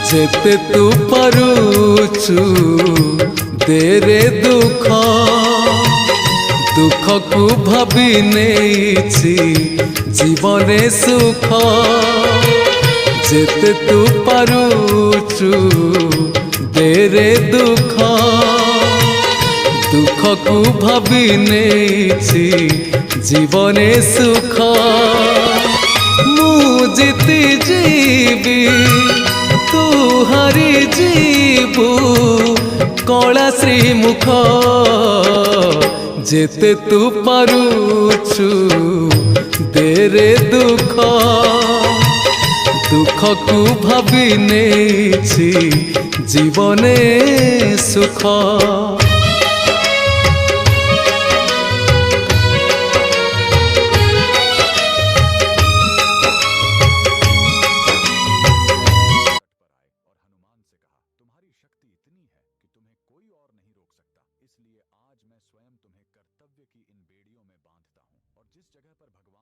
जेते तू पारुचु तेरे दुख दुख को भाभी नेछि जीवने सुख जेते तू पारुचु तेरे दुख दुख को भाभी नेछि जीवने सुख मु जीती जीवी तू हरी जीवु कला श्रीमुख जेते तू पारुचु तेरे दुख दुख को भाभी नेछि जीवने सुख। तुम्हारी शक्ति इतनी है कि तुम्हें कोई और नहीं रोक सकता, इसलिए आज मैं स्वयं तुम्हें कर्तव्य की इन बेड़ियों में बांधता हूँ और जिस जगह पर भगवान